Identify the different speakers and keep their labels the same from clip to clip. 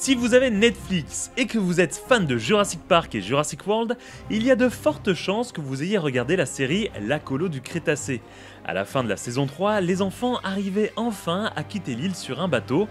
Speaker 1: Si vous avez Netflix et que vous êtes fan de Jurassic Park et Jurassic World, il y a de fortes chances que vous ayez regardé la série La Colo du Crétacé. À la fin de la saison 3, les enfants arrivaient enfin à quitter l'île sur un bateau,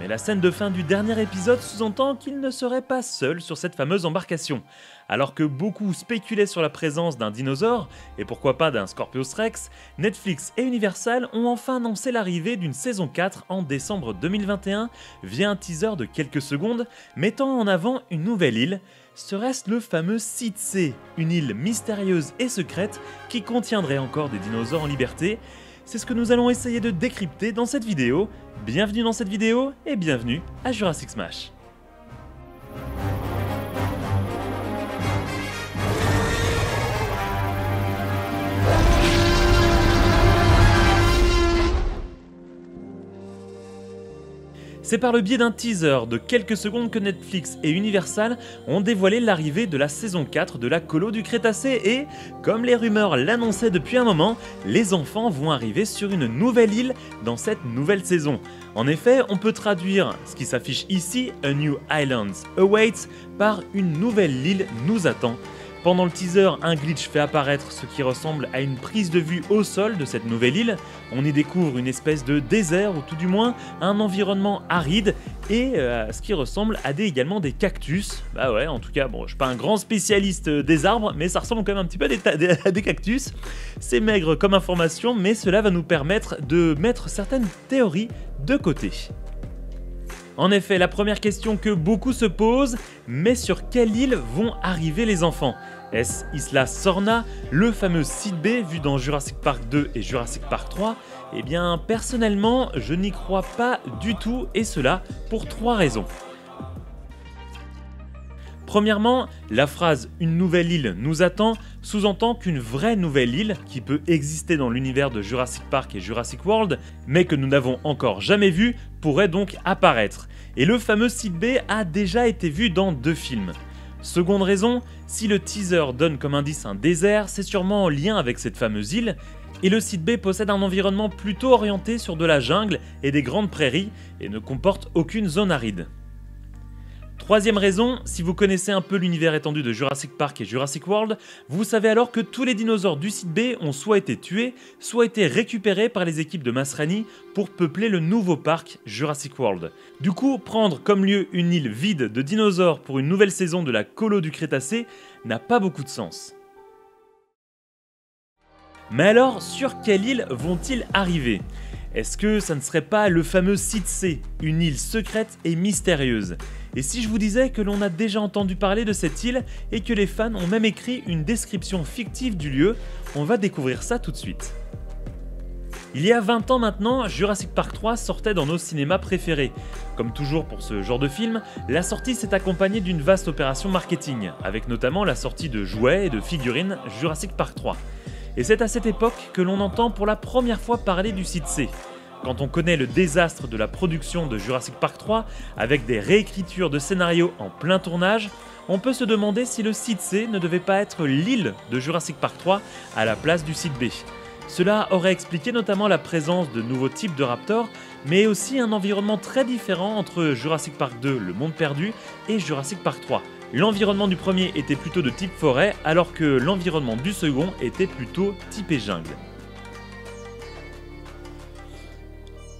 Speaker 1: mais la scène de fin du dernier épisode sous-entend qu'ils ne seraient pas seuls sur cette fameuse embarcation. Alors que beaucoup spéculaient sur la présence d'un dinosaure, et pourquoi pas d'un Scorpius Rex, Netflix et Universal ont enfin annoncé l'arrivée d'une saison 4 en décembre 2021 via un teaser de quelques secondes mettant en avant une nouvelle île. Serait-ce le fameux Site C, une île mystérieuse et secrète qui contiendrait encore des dinosaures en liberté? C'est ce que nous allons essayer de décrypter dans cette vidéo. Bienvenue dans cette vidéo et bienvenue à Jurassic Smash. C'est par le biais d'un teaser de quelques secondes que Netflix et Universal ont dévoilé l'arrivée de la saison 4 de La Colo du Crétacé et, comme les rumeurs l'annonçaient depuis un moment, les enfants vont arriver sur une nouvelle île dans cette nouvelle saison. En effet, on peut traduire ce qui s'affiche ici, A New Island Awaits, par une nouvelle île nous attend. Pendant le teaser, un glitch fait apparaître ce qui ressemble à une prise de vue au sol de cette nouvelle île. On y découvre une espèce de désert, ou tout du moins un environnement aride, et ce qui ressemble à également des cactus. Bah ouais, en tout cas, bon, je suis pas un grand spécialiste des arbres, mais ça ressemble quand même un petit peu à des cactus. C'est maigre comme information, mais cela va nous permettre de mettre certaines théories de côté. En effet, la première question que beaucoup se posent, mais sur quelle île vont arriver les enfants? Est-ce Isla Sorna, le fameux site B vu dans Jurassic Park 2 et Jurassic Park 3? Eh bien, personnellement, je n'y crois pas du tout, et cela pour 3 raisons. Premièrement, la phrase « une nouvelle île nous attend » sous-entend qu'une vraie nouvelle île, qui peut exister dans l'univers de Jurassic Park et Jurassic World, mais que nous n'avons encore jamais vue, pourrait donc apparaître. Et le fameux site B a déjà été vu dans 2 films. Seconde raison, si le teaser donne comme indice un désert, c'est sûrement en lien avec cette fameuse île, et le site B possède un environnement plutôt orienté sur de la jungle et des grandes prairies, et ne comporte aucune zone aride. Troisième raison, si vous connaissez un peu l'univers étendu de Jurassic Park et Jurassic World, vous savez alors que tous les dinosaures du site B ont soit été tués, soit été récupérés par les équipes de Masrani pour peupler le nouveau parc Jurassic World. Du coup, prendre comme lieu une île vide de dinosaures pour une nouvelle saison de la Colo du Crétacé n'a pas beaucoup de sens. Mais alors, sur quelle île vont-ils arriver ? Est-ce que ça ne serait pas le fameux Site C, une île secrète et mystérieuse? Et si je vous disais que l'on a déjà entendu parler de cette île et que les fans ont même écrit une description fictive du lieu, on va découvrir ça tout de suite. Il y a 20 ans maintenant, Jurassic Park 3 sortait dans nos cinémas préférés. Comme toujours pour ce genre de film, la sortie s'est accompagnée d'une vaste opération marketing, avec notamment la sortie de jouets et de figurines Jurassic Park 3. Et c'est à cette époque que l'on entend pour la première fois parler du Site C. Quand on connaît le désastre de la production de Jurassic Park 3, avec des réécritures de scénarios en plein tournage, on peut se demander si le Site C ne devait pas être l'île de Jurassic Park 3 à la place du Site B. Cela aurait expliqué notamment la présence de nouveaux types de raptors, mais aussi un environnement très différent entre Jurassic Park 2, le monde perdu, et Jurassic Park 3. L'environnement du premier était plutôt de type forêt, alors que l'environnement du second était plutôt typé jungle.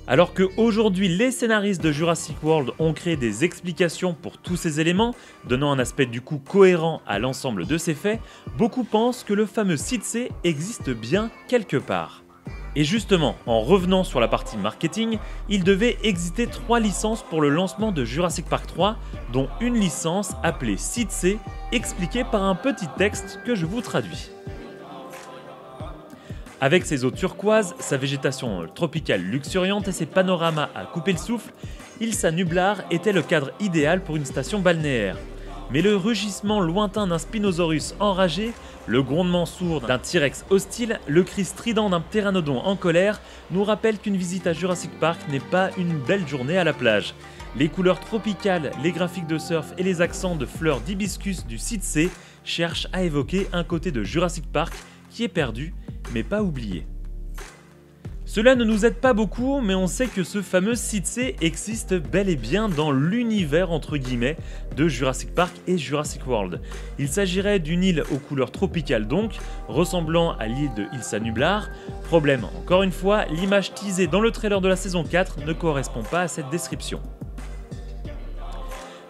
Speaker 1: Alors qu'aujourd'hui les scénaristes de Jurassic World ont créé des explications pour tous ces éléments, donnant un aspect du coup cohérent à l'ensemble de ces faits, beaucoup pensent que le fameux Site C existe bien quelque part. Et justement, en revenant sur la partie marketing, il devait exister 3 licences pour le lancement de Jurassic Park 3, dont une licence appelée Site C, expliquée par un petit texte que je vous traduis. Avec ses eaux turquoises, sa végétation tropicale luxuriante et ses panoramas à couper le souffle, Ilsa Nublar était le cadre idéal pour une station balnéaire. Mais le rugissement lointain d'un Spinosaurus enragé, le grondement sourd d'un T-Rex hostile, le cri strident d'un ptéranodon en colère nous rappellent qu'une visite à Jurassic Park n'est pas une belle journée à la plage. Les couleurs tropicales, les graphiques de surf et les accents de fleurs d'hibiscus du Site C cherchent à évoquer un côté de Jurassic Park qui est perdu, mais pas oublié. Cela ne nous aide pas beaucoup, mais on sait que ce fameux site C existe bel et bien dans l'univers entre guillemets de Jurassic Park et Jurassic World. Il s'agirait d'une île aux couleurs tropicales donc, ressemblant à l'île de Ilsa Nublar. Problème, encore une fois, l'image teasée dans le trailer de la saison 4 ne correspond pas à cette description.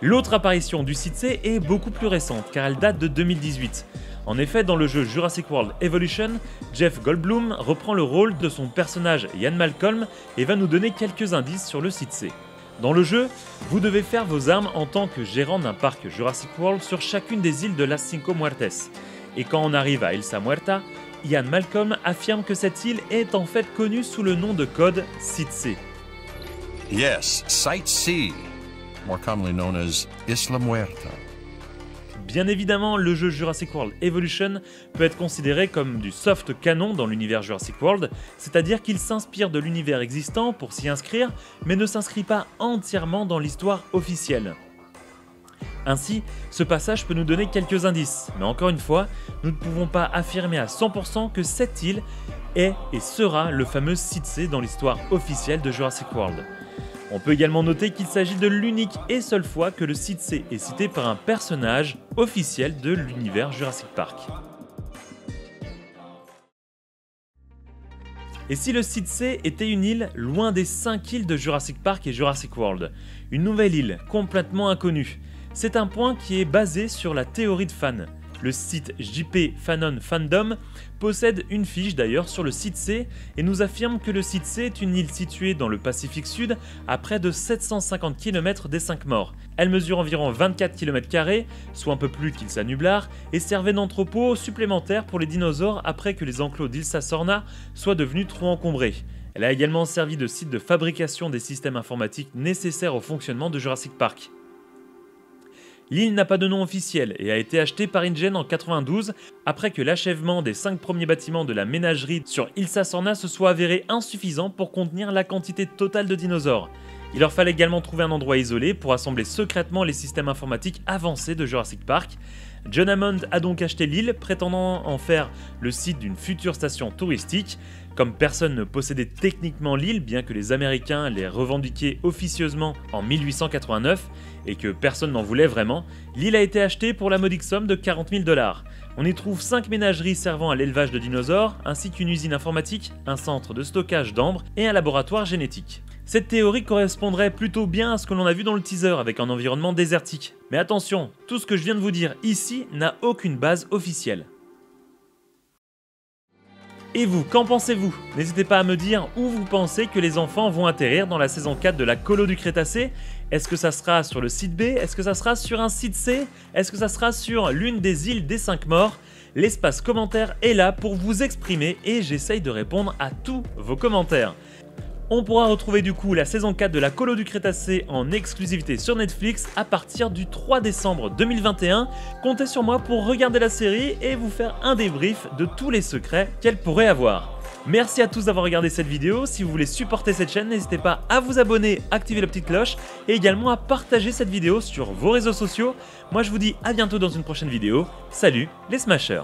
Speaker 1: L'autre apparition du site C est beaucoup plus récente car elle date de 2018. En effet, dans le jeu Jurassic World Evolution, Jeff Goldblum reprend le rôle de son personnage Ian Malcolm et va nous donner quelques indices sur le site C. Dans le jeu, vous devez faire vos armes en tant que gérant d'un parc Jurassic World sur chacune des îles de Las Cinco Muertes. Et quand on arrive à Ilsa Muerta, Ian Malcolm affirme que cette île est en fait connue sous le nom de code Site C.
Speaker 2: Yes, Site C, more commonly known as Isla Muerta.
Speaker 1: Bien évidemment, le jeu Jurassic World Evolution peut être considéré comme du soft canon dans l'univers Jurassic World, c'est-à-dire qu'il s'inspire de l'univers existant pour s'y inscrire, mais ne s'inscrit pas entièrement dans l'histoire officielle. Ainsi, ce passage peut nous donner quelques indices, mais encore une fois, nous ne pouvons pas affirmer à 100% que cette île est et sera le fameux site C dans l'histoire officielle de Jurassic World. On peut également noter qu'il s'agit de l'unique et seule fois que le site C est cité par un personnage officiel de l'univers Jurassic Park. Et si le site C était une île loin des 5 îles de Jurassic Park et Jurassic World, une nouvelle île complètement inconnue, c'est un point qui est basé sur la théorie de fans. Le site JP Fanon Fandom possède une fiche d'ailleurs sur le site C et nous affirme que le site C est une île située dans le Pacifique Sud à près de 750 km des 5 morts. Elle mesure environ 24 km², soit un peu plus qu'Ilsa Nublar, et servait d'entrepôt supplémentaire pour les dinosaures après que les enclos d'Ilsa Sorna soient devenus trop encombrés. Elle a également servi de site de fabrication des systèmes informatiques nécessaires au fonctionnement de Jurassic Park. L'île n'a pas de nom officiel et a été achetée par InGen en 92 après que l'achèvement des 5 premiers bâtiments de la ménagerie sur Ilsa Sorna se soit avéré insuffisant pour contenir la quantité totale de dinosaures. Il leur fallait également trouver un endroit isolé pour assembler secrètement les systèmes informatiques avancés de Jurassic Park. John Hammond a donc acheté l'île, prétendant en faire le site d'une future station touristique. Comme personne ne possédait techniquement l'île, bien que les Américains l'aient revendiquée officieusement en 1889, et que personne n'en voulait vraiment, l'île a été achetée pour la modique somme de 40 000 $. On y trouve 5 ménageries servant à l'élevage de dinosaures, ainsi qu'une usine informatique, un centre de stockage d'ambre et un laboratoire génétique. Cette théorie correspondrait plutôt bien à ce que l'on a vu dans le teaser avec un environnement désertique. Mais attention, tout ce que je viens de vous dire ici n'a aucune base officielle. Et vous, qu'en pensez-vous? N'hésitez pas à me dire où vous pensez que les enfants vont atterrir dans la saison 4 de la Colo du Crétacé. Est-ce que ça sera sur le site B? Est-ce que ça sera sur un site C? Est-ce que ça sera sur l'une des îles des 5 morts? L'espace commentaire est là pour vous exprimer et j'essaye de répondre à tous vos commentaires. On pourra retrouver du coup la saison 4 de la Colo du Crétacé en exclusivité sur Netflix à partir du 3 décembre 2021. Comptez sur moi pour regarder la série et vous faire un débrief de tous les secrets qu'elle pourrait avoir. Merci à tous d'avoir regardé cette vidéo. Si vous voulez supporter cette chaîne, n'hésitez pas à vous abonner, activer la petite cloche et également à partager cette vidéo sur vos réseaux sociaux. Moi je vous dis à bientôt dans une prochaine vidéo. Salut les Smashers!